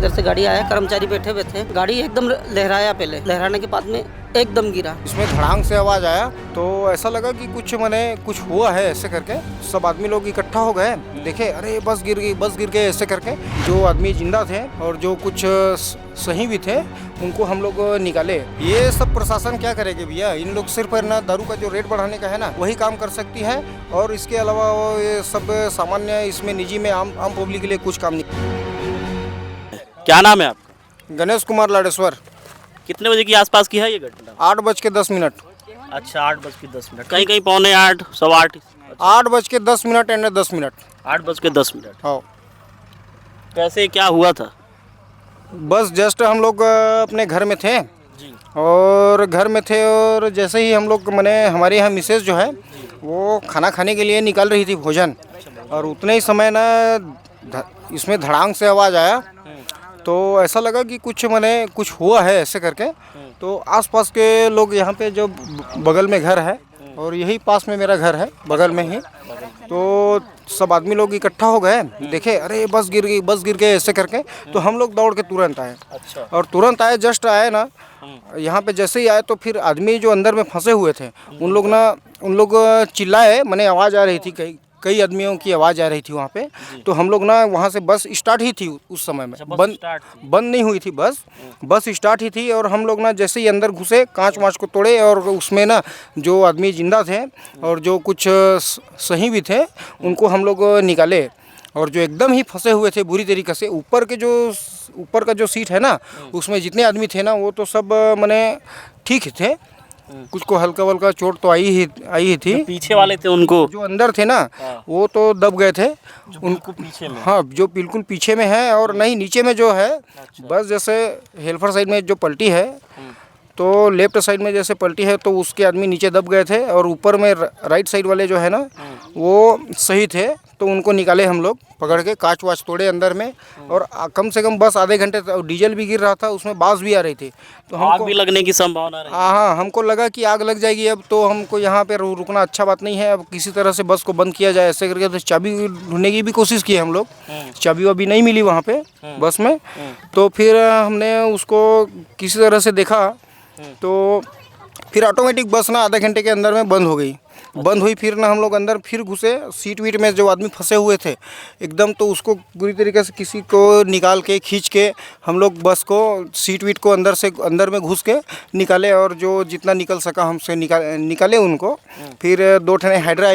इधर से गाड़ी आया, कर्मचारी बैठे हुए थे, गाड़ी एकदम लहराया, पहले लहराने के बाद में एकदम गिरा। इसमें धड़ांग से आवाज आया तो ऐसा लगा कि कुछ हुआ है, ऐसे करके सब आदमी लोग इकट्ठा हो गए, देखे अरे बस गिर गई ऐसे करके। जो आदमी जिंदा थे और जो कुछ सही भी थे उनको हम लोग निकाले। ये सब प्रशासन क्या करेगी भैया, इन लोग सिर्फ ना दारू का जो रेट बढ़ाने का है ना वही काम कर सकती है, और इसके अलावा वो ये सब सामान्य इसमें निजी में आम पब्लिक के लिए कुछ काम नहीं। क्या नाम है आपका? गणेश कुमार लाडेश्वर। कितने बजे की आसपास की है ये घटना? 8:10। अच्छा, 8:10। कहीं कहीं 7:45, 8:15। 8:10 एंड 10 मिनट। 8:10। हाँ, कैसे क्या हुआ था? बस जस्ट हम लोग अपने घर में थे जी। और जैसे ही हम लोग हमारे यहाँ मिसेज जो है वो खाना खाने के लिए निकल रही थी भोजन, और उतने ही समय ना इसमें धड़ांग से आवाज़ आया तो ऐसा लगा कि कुछ हुआ है, ऐसे करके। तो आसपास के लोग यहाँ पे जो बगल में घर है और यही पास में मेरा घर है बगल में ही, तो सब आदमी लोग इकट्ठा हो गए, देखे अरे बस गिर गई ऐसे करके। तो हम लोग दौड़ के तुरंत आए। अच्छा। और तुरंत आए, जस्ट आए ना यहाँ पे जैसे ही आए तो फिर आदमी जो अंदर में फंसे हुए थे उन लोग चिल्लाए, आवाज़ आ रही थी, कई आदमियों की आवाज़ आ रही थी वहाँ पे। तो हम लोग ना वहाँ से, बस स्टार्ट ही थी उस समय में, बंद नहीं हुई थी, बस स्टार्ट ही थी। और हम लोग ना जैसे ही अंदर घुसे, कांच वाँच को तोड़े, और उसमें ना जो आदमी जिंदा थे और जो कुछ सही भी थे उनको हम लोग निकाले। और जो एकदम ही फंसे हुए थे बुरी तरीके से, ऊपर का जो सीट है ना उसमें जितने आदमी थे ना वो तो सब ठीक थे, कुछ को हल्का वल्का चोट तो आई ही थी। पीछे वाले थे उनको जो अंदर थे ना वो तो दब गए थे, उनको पीछे में। हाँ, जो बिल्कुल पीछे में है, और नहीं नीचे में जो है। बस जैसे हेल्पर साइड में जो पलटी है तो लेफ्ट साइड में जैसे पलटी है तो उसके आदमी नीचे दब गए थे, और ऊपर में राइट साइड वाले जो है ना वो सही थे, तो उनको निकाले हम लोग पकड़ के, कांच वाच तोड़े अंदर में। और कम से कम बस आधे घंटे डीजल भी गिर रहा था, उसमें बांस भी आ रही थी, तो आग भी लगने की संभावना रही। हाँ, हमको लगा कि आग लग जाएगी अब, तो हमको यहाँ पे रुकना अच्छा बात नहीं है, अब किसी तरह से बस को बंद किया जाए ऐसे करके। तो चाबी ढूंढने की भी कोशिश की हम लोग, चाबी वाबी नहीं मिली वहाँ पे बस में। तो फिर हमने उसको किसी तरह से देखा, तो फिर ऑटोमेटिक बस ना आधे घंटे के अंदर में बंद हुई। फिर ना हम लोग अंदर फिर घुसे, सीट वीट में जो आदमी फंसे हुए थे एकदम, तो उसको पूरी तरीके से किसी को निकाल के खींच के हम लोग बस को, सीट वीट को अंदर में घुस के निकाले, और जो जितना निकल सका हमसे निकाले उनको। फिर 2 ठने हाइड्रा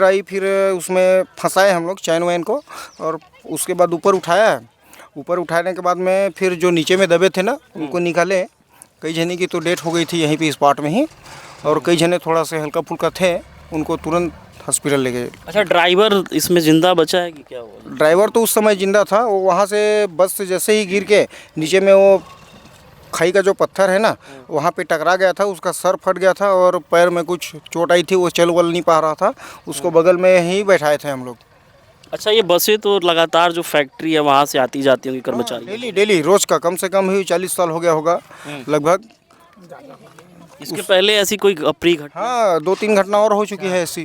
आई, फिर उसमें फंसाए हम लोग चैन वैन को, और उसके बाद ऊपर उठाने के बाद में फिर जो नीचे में दबे थे ना उनको निकाले। कई जने की तो डेथ हो गई थी यहीं पे स्पॉट में ही, और कई जने थोड़ा से हल्का फुल्का थे, उनको तुरंत हॉस्पिटल ले गए। अच्छा, ड्राइवर इसमें जिंदा बचा है कि क्या हुआ? ड्राइवर तो उस समय जिंदा था, वो वहाँ से बस से जैसे ही गिर के नीचे में वो खाई का जो पत्थर है ना वहाँ पे टकरा गया था, उसका सर फट गया था और पैर में कुछ चोट आई थी, वो चल वल नहीं पा रहा था, उसको बगल में ही बैठाए थे हम लोग। अच्छा, ये बसें तो लगातार जो फैक्ट्री है वहाँ से आती जाती होंगी कर्मचारी? डेली रोज का, कम से कम ही 40 साल हो गया होगा लगभग। इसके पहले ऐसी कोई अप्रिय घटना? हाँ, 2-3 घटना और हो चुकी है ऐसी।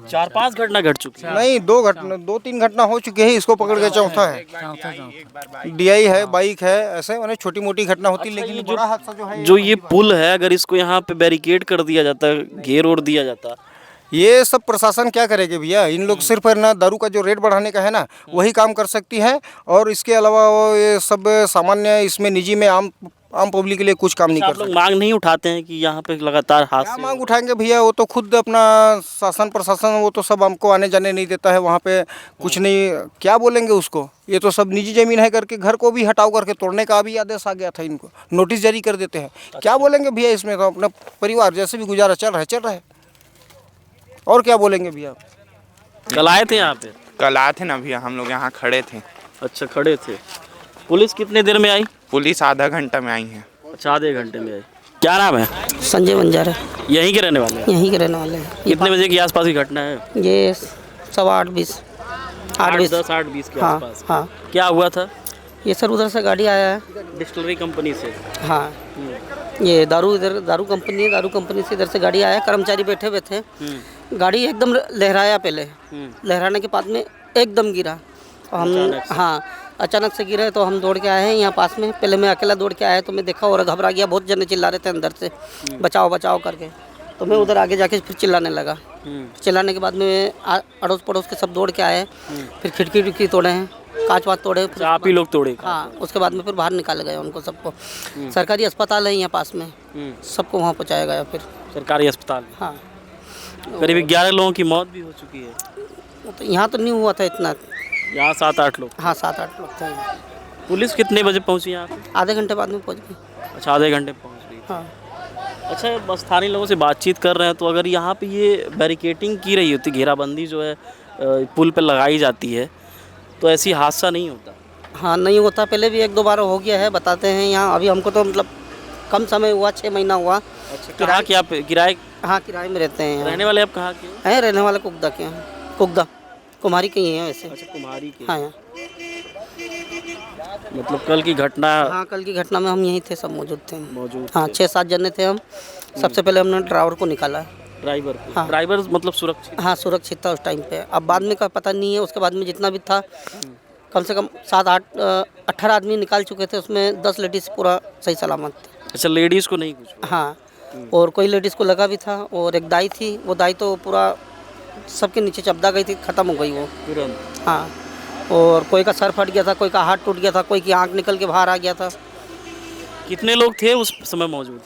4-5 घटना घट चुकी है? नहीं, 2-3 घटना हो चुकी है, इसको पकड़ के चौथा है। DI है, बाइक है, ऐसे छोटी मोटी घटना होती, लेकिन बड़ा हादसा जो ये पुल है, अगर इसको यहाँ पे बैरिकेड कर दिया जाता, घेर ओढ़ दिया जाता, ये सब प्रशासन क्या करेगी भैया, इन लोग सिर्फ ना दारू का जो रेट बढ़ाने का है ना वही काम कर सकती है, और इसके अलावा वो ये सब सामान्य इसमें निजी में आम पब्लिक के लिए कुछ काम नहीं कर सकते। आप लोग मांग नहीं उठाते हैं कि यहाँ पे लगातार हादसे? मांग उठाएंगे भैया, वो तो खुद अपना शासन प्रशासन वो तो सब हमको आने जाने नहीं देता है वहाँ पे, कुछ नहीं, क्या बोलेंगे उसको। ये तो सब निजी जमीन है करके घर को भी हटाओ करके तोड़ने का भी आदेश आ गया था, इनको नोटिस जारी कर देते हैं। क्या बोलेंगे भैया इसमें, तो अपना परिवार जैसे भी गुजारा चल रहा है, और क्या बोलेंगे भैया। कल आए थे यहाँ पे? कल आए थे ना भैया, हम लोग यहाँ खड़े थे। अच्छा, खड़े थे। पुलिस कितने देर में आई? पुलिस आधा घंटा में आई है। अच्छा, आधे घंटे में आई। क्या नाम है? संजय बंजारा। यहीं के रहने वाले हैं? यहीं के रहने वाले हैं। कितने बजे की आसपास की घटना है? ये 8:20 8:20 के आसपास। हाँ। क्या हुआ था? ये सर उधर से गाड़ी आया है डिस्टिलरी कंपनी से। हाँ, ये दारू कंपनी से इधर से गाड़ी आया, कर्मचारी बैठे हुए थे, गाड़ी एकदम लहराया, पहले लहराने के बाद में एकदम गिरा। तो हम हाँ अचानक से गिरे तो हम दौड़ के आए हैं यहाँ पास में। पहले मैं अकेला दौड़ के आया तो मैं देखा और घबरा गया, बहुत जने चिल्ला रहे थे अंदर से बचाओ बचाओ करके। तो मैं उधर आगे जाके फिर चिल्लाने लगा। चिल्लाने के बाद में अड़ोस पड़ोस के सब दौड़ के आए, फिर खिड़की विड़की तोड़े हैं, कांच वाच तोड़े, फिर आप ही लोग तोड़े? हाँ, उसके बाद में फिर बाहर निकाले गए उनको सबको। सरकारी अस्पताल है यहाँ पास में, सबको वहाँ पहुँचाया गया फिर सरकारी अस्पताल। हाँ। करीब 11 लोगों की मौत भी हो चुकी है। तो यहाँ तो नहीं हुआ था इतना, यहाँ 7-8 लोग। हाँ 7-8 लोग थे। पुलिस कितने बजे पहुंची यहाँ पे? आधे घंटे बाद में पहुँच गए। अच्छा, आधे घंटे पहुंच गई। हाँ। अच्छा, बस स्थानीय लोगों से बातचीत कर रहे हैं तो अगर यहाँ पे ये बैरिकेटिंग की रही होती, घेराबंदी जो है पुल पे लगाई जाती है, तो ऐसी हादसा नहीं होता। हाँ नहीं होता, पहले भी 1-2 बार हो गया है, बताते हैं यहाँ। अभी हमको तो मतलब कम समय हुआ, 6 महीना हुआ। अच्छा, कहाँ के आप किराए? हाँ किराए में रहते हैं। रहने वाले आप कहाँ के हैं? रहने वाले कुकदा के हैं। कुकदा कुम्हारी के ही हैं वैसे। अच्छा, कुम्हारी के। हाँ यहाँ। मतलब कल की घटना? हाँ कल की घटना में हम यहीं थे, सब मौजूद थे। हाँ थे। 6-7 जने थे हम। सबसे पहले हमने ड्राइवर को निकाला। ड्राइवर को? हाँ। ड्राइवर मतलब सुरक्षित? हाँ सुरक्षित था उस टाइम पे। अब बाद में का पता नहीं है, उसके बाद में जितना भी था कम से कम 7-8-18 आदमी निकाल चुके थे, उसमें 10 लेडीज़ पूरा सही सलामत थे। अच्छा, लेडीज़ को नहीं कुछ हुआ? हाँ, और कोई लेडीज़ को लगा भी था, और एक दाई थी, वो दाई तो पूरा सबके नीचे चपदा गई थी, ख़त्म हो गई वो तुरंत। हाँ, और कोई का सर फट गया था, कोई का हाथ टूट गया था, कोई की आँख निकल के बाहर आ गया था। कितने लोग थे उस समय मौजूद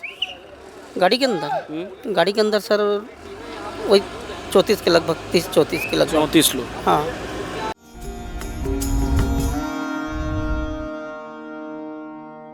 गाड़ी के अंदर? गाड़ी के अंदर सर वही 34 के लगभग, 30-34 के लगभग। 34 लोग। हाँ।